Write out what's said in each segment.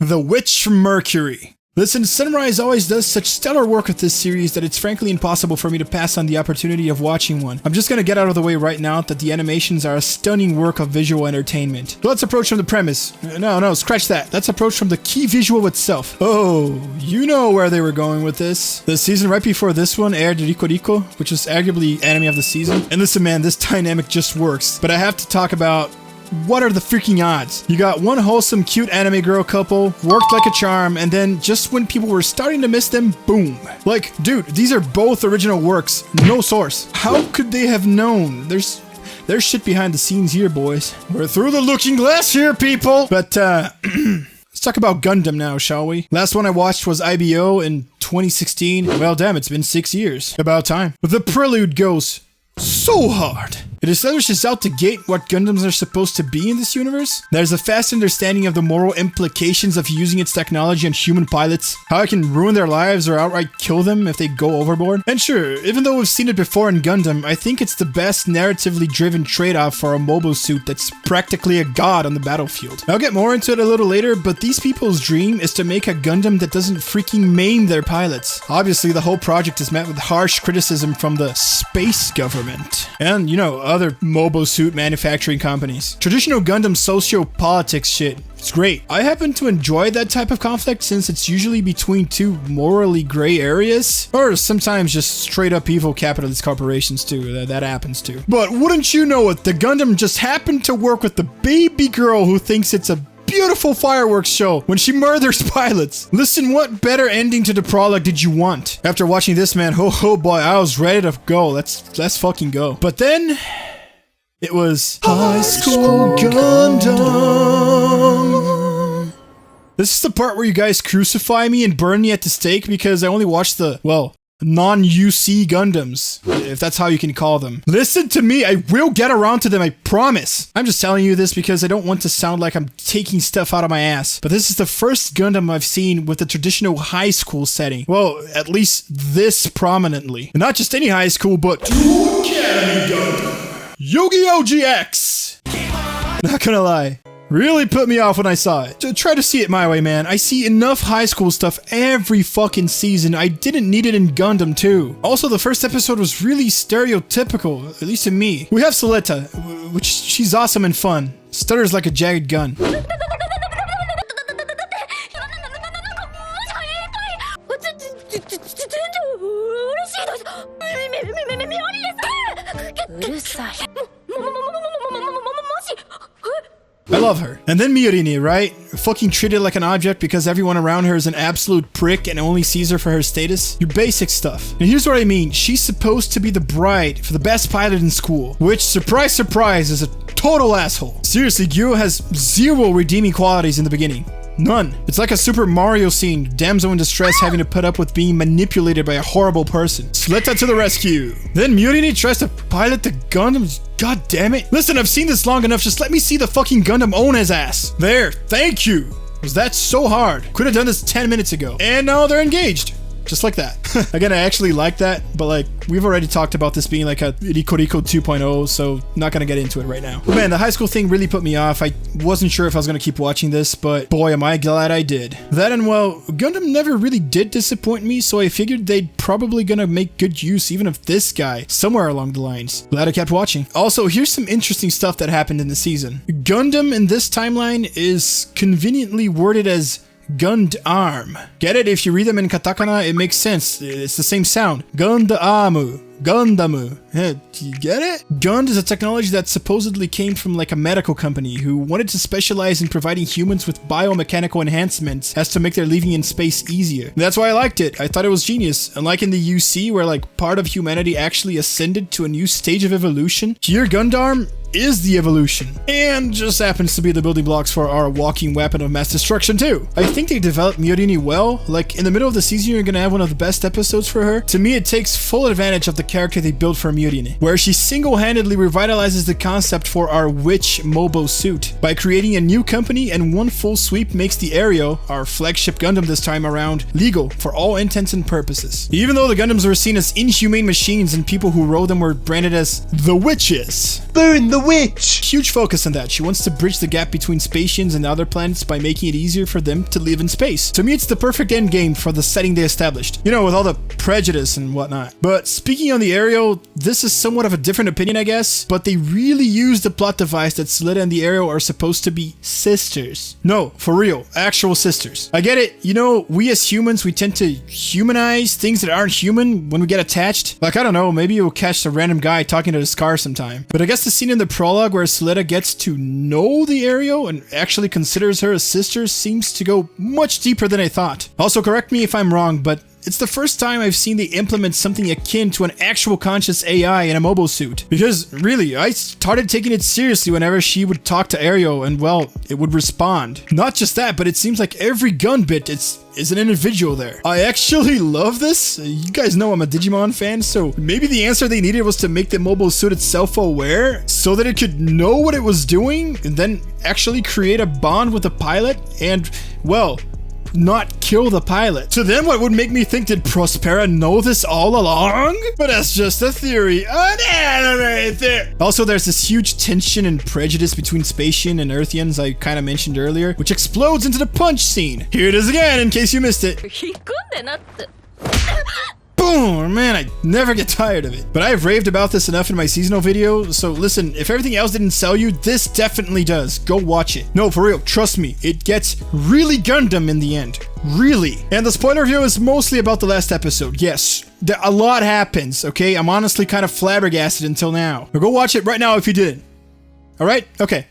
The Witch from Mercury. Listen, Sunrise always does such stellar work with this series that it's frankly impossible for me to pass on the opportunity of watching one. I'm just gonna get out of the way right now that the animations are a stunning work of visual entertainment. So let's approach from the premise. No, scratch that. Let's approach from the key visual itself. Oh, you know where they were going with this. The season right before this one aired Rico Rico, which was arguably anime of the season. And listen man, this dynamic just works. But I have to talk about what are the freaking odds? You got one wholesome, cute anime girl couple, worked like a charm, and then just when people were starting to miss them, boom. Like, dude, these are both original works, no source. How could they have known? There's shit behind the scenes here, boys. We're through the looking glass here, people! But, let's talk about Gundam now, shall we? Last one I watched was IBO in 2016. Well, damn, it's been 6 years. About time. The prelude goes so hard. It establishes out the gate what Gundams are supposed to be in this universe. There's a fast understanding of the moral implications of using its technology on human pilots, how it can ruin their lives or outright kill them if they go overboard. And sure, even though we've seen it before in Gundam, I think it's the best narratively driven trade-off for a mobile suit that's practically a god on the battlefield. I'll get more into it a little later, but these people's dream is to make a Gundam that doesn't freaking maim their pilots. Obviously, the whole project is met with harsh criticism from the space government. And, you know, other mobile suit manufacturing companies. Traditional Gundam socio-politics shit. It's great. I happen to enjoy that type of conflict since it's usually between two morally gray areas, or sometimes just straight up evil capitalist corporations too. That happens too. But wouldn't you know it, the Gundam just happened to work with the baby girl who thinks it's a beautiful fireworks show when she murders pilots. Listen, what better ending to the prologue did you want? After watching this, man, oh boy, I was ready to go. Let's fucking go. But then it was High School Gundam. This is the part where you guys crucify me and burn me at the stake because I only watched the, well, non-UC Gundams, if that's how you can call them. Listen to me, I will get around to them, I promise. I'm just telling you this because I don't want to sound like I'm taking stuff out of my ass. But this is the first Gundam I've seen with the traditional high school setting. Well, at least this prominently. And not just any high school, but Academy Gundam. Yu-Gi-Oh! GX! Not gonna lie. Really put me off when I saw it. Try to see it my way, man. I see enough high school stuff every fucking season. I didn't need it in Gundam too. Also, the first episode was really stereotypical, at least to me. We have Soleta, which she's awesome and fun. Stutters like a jagged gun. I love her. And then Miorini, right? Fucking treated like an object because everyone around her is an absolute prick and only sees her for her status. Your basic stuff. And here's what I mean. She's supposed to be the bride for the best pilot in school, which, surprise, surprise, is a total asshole. Seriously, Gyo has zero redeeming qualities in the beginning. None. It's like a Super Mario scene, damsel in distress having to put up with being manipulated by a horrible person. Soleta to the rescue. Then Mutiny tries to pilot the Gundam. God damn it. Listen, I've seen this long enough, just let me see the fucking Gundam own his ass. There, thank you. Was that so hard? Could have done this 10 minutes ago. And now they're engaged. Just like that. Again, I actually like that, but like, we've already talked about this being like a Rico Rico 2.0, so not gonna get into it right now. But man, the high school thing really put me off. I wasn't sure if I was gonna keep watching this, but boy, am I glad I did. That and well, Gundam never really did disappoint me, so I figured they'd probably gonna make good use even of this guy, somewhere along the lines. Glad I kept watching. Also, here's some interesting stuff that happened in the season. Gundam in this timeline is conveniently worded as Gundam. Get it? If you read them in katakana, it makes sense. It's the same sound. Gundamu. Gundamu. Do you get it? Gund is a technology that supposedly came from like a medical company who wanted to specialize in providing humans with biomechanical enhancements as to make their living in space easier. And that's why I liked it. I thought it was genius. Unlike in the UC where like part of humanity actually ascended to a new stage of evolution, here Gundam is the evolution, and just happens to be the building blocks for our walking weapon of mass destruction too. I think they developed Miorini well. Like in the middle of the season, you're gonna have one of the best episodes for her. To me, it takes full advantage of the character they built for Mutiny, where she single-handedly revitalizes the concept for our witch Mobo suit by creating a new company, and one full sweep makes the Aero, our flagship Gundam this time around, legal for all intents and purposes. Even though the Gundams were seen as inhumane machines and people who rode them were branded as the witches. Burn the witch! Huge focus on that. She wants to bridge the gap between Spatians and other planets by making it easier for them to live in space. To me, it's the perfect end game for the setting they established. You know, with all the prejudice and whatnot. But speaking on the Aero, this is somewhat of a different opinion, I guess, but they really use the plot device that Soletta and the Aero are supposed to be sisters. No, for real, actual sisters. I get it, you know, we as humans, we tend to humanize things that aren't human when we get attached. Like, I don't know, maybe you'll catch a random guy talking to his car sometime. But I guess the scene in the prologue where Soletta gets to know the Aero and actually considers her a sister seems to go much deeper than I thought. Also, correct me if I'm wrong, but it's the first time I've seen they implement something akin to an actual conscious AI in a mobile suit. Because, really, I started taking it seriously whenever she would talk to Aero and, well, it would respond. Not just that, but it seems like every gun bit is an individual there. I actually love this. You guys know I'm a Digimon fan, so maybe the answer they needed was to make the mobile suit itself aware so that it could know what it was doing and then actually create a bond with the pilot and, well, not kill the pilot. So then what would make me think, did Prospera know this all along? But that's just a theory. An anime theory. Also, there's this huge tension and prejudice between Spatian and Earthians I kind of mentioned earlier, which explodes into the punch scene. Here it is again, in case you missed it. Boom! Man, I never get tired of it. But I've raved about this enough in my seasonal video, so listen, if everything else didn't sell you, this definitely does. Go watch it. No, for real, trust me, it gets really Gundam in the end. Really. And the spoiler review is mostly about the last episode. Yes, a lot happens, okay? I'm honestly kind of flabbergasted until now. But go watch it right now if you didn't. Alright? Okay.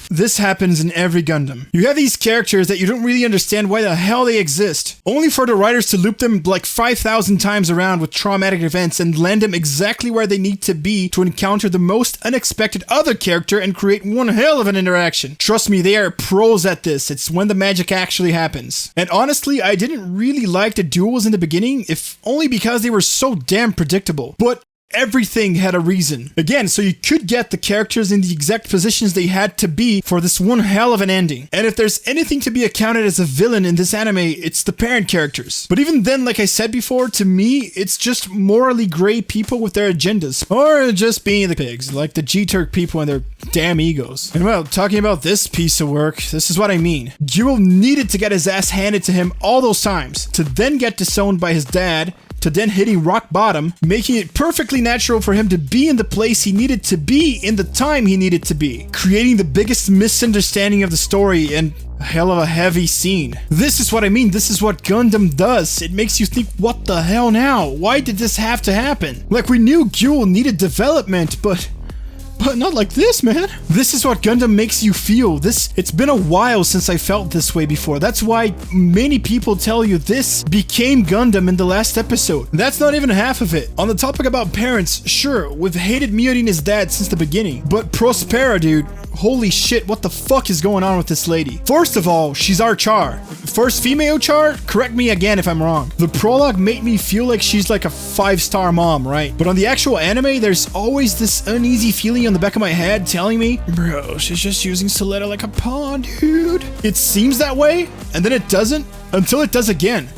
This happens in every Gundam. You have these characters that you don't really understand why the hell they exist, only for the writers to loop them like 5,000 times around with traumatic events and land them exactly where they need to be to encounter the most unexpected other character and create one hell of an interaction. Trust me, they are pros at this. It's when the magic actually happens. And honestly, I didn't really like the duels in the beginning, if only because they were so damn predictable. But everything had a reason. Again, so you could get the characters in the exact positions they had to be for this one hell of an ending. And if there's anything to be accounted as a villain in this anime, it's the parent characters. But even then, like I said before, to me, it's just morally gray people with their agendas. Or just being the pigs, like the G-Turk people and their damn egos. And well, talking about this piece of work, this is what I mean. Guel needed to get his ass handed to him all those times, to then get disowned by his dad, to then hitting rock bottom, making it perfectly natural for him to be in the place he needed to be in the time he needed to be, creating the biggest misunderstanding of the story and a hell of a heavy scene. This is what I mean. This is what Gundam does. It makes you think, what the hell now? Why did this have to happen? Like, we knew Guel needed development, but not like this, man. This is what Gundam makes you feel. It's been a while since I felt this way before. That's why many people tell you this became Gundam in the last episode. That's not even half of it. On the topic about parents, sure, we've hated Miyori and his dad since the beginning. But Prospera, dude, holy shit, what the fuck is going on with this lady? First of all, she's our Char. First female Char? Correct me again if I'm wrong. The prologue made me feel like she's like a 5-star mom, right? But on the actual anime, there's always this uneasy feeling on the back of my head telling me, bro, she's just using Soletta like a pawn, dude. It seems that way, and then it doesn't, until it does again.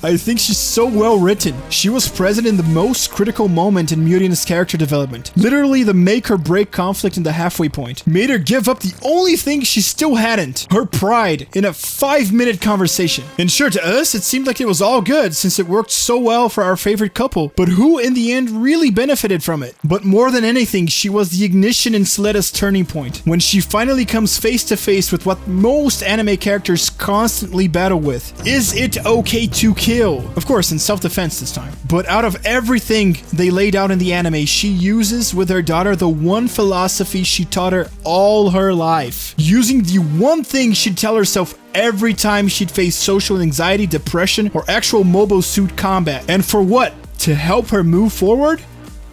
I think she's so well written. She was present in the most critical moment in Murina's character development. Literally the make or break conflict in the halfway point. Made her give up the only thing she still hadn't, her pride, in a 5-minute conversation. And sure, to us, it seemed like it was all good since it worked so well for our favorite couple, but who in the end really benefited from it? But more than anything, she was the ignition in Soletta's turning point, when she finally comes face to face with what most anime characters constantly battle with. Is it okay to kill? Of course, in self-defense this time. But out of everything they laid out in the anime, she uses with her daughter the one philosophy she taught her all her life. Using the one thing she'd tell herself every time she'd face social anxiety, depression, or actual mobile suit combat. And for what? To help her move forward?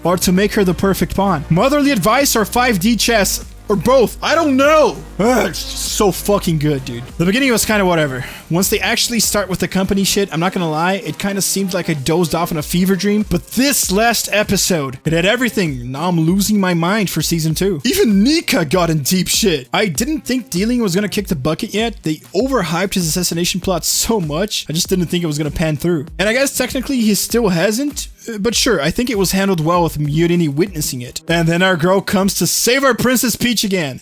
Or to make her the perfect pawn? Motherly advice or 5D chess? Or both? I don't know! Ugh, so fucking good, dude. The beginning was kind of whatever. Once they actually start with the company shit, I'm not gonna lie, it kind of seemed like I dozed off in a fever dream. But this last episode, it had everything. Now I'm losing my mind for season 2. Even Nika got in deep shit. I didn't think Dealing was gonna kick the bucket yet. They overhyped his assassination plot so much, I just didn't think it was gonna pan through. And I guess technically he still hasn't. But sure, I think it was handled well with Mutiny witnessing it. And then our girl comes to save our Princess Peach again.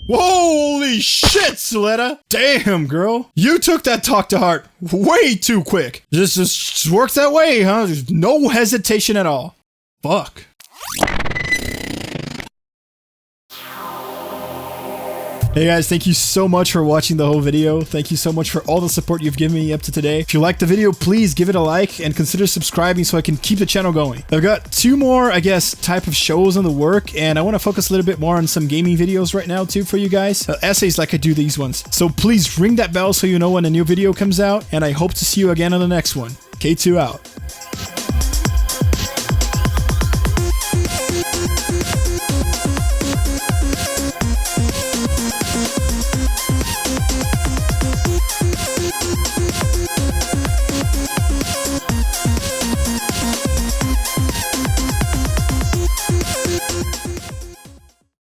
Holy shit, Soletta! Damn, girl. You took that talk to heart way too quick. Just works that way, huh? There's no hesitation at all. Fuck. Hey guys, thank you so much for watching the whole video. Thank you so much for all the support you've given me up to today. If you liked the video, please give it a like and consider subscribing so I can keep the channel going. I've got 2 more, I guess, type of shows on the work, and I want to focus a little bit more on some gaming videos right now too for you guys. Essays like I do these ones. So please ring that bell so you know when a new video comes out, and I hope to see you again on the next one. K2 out.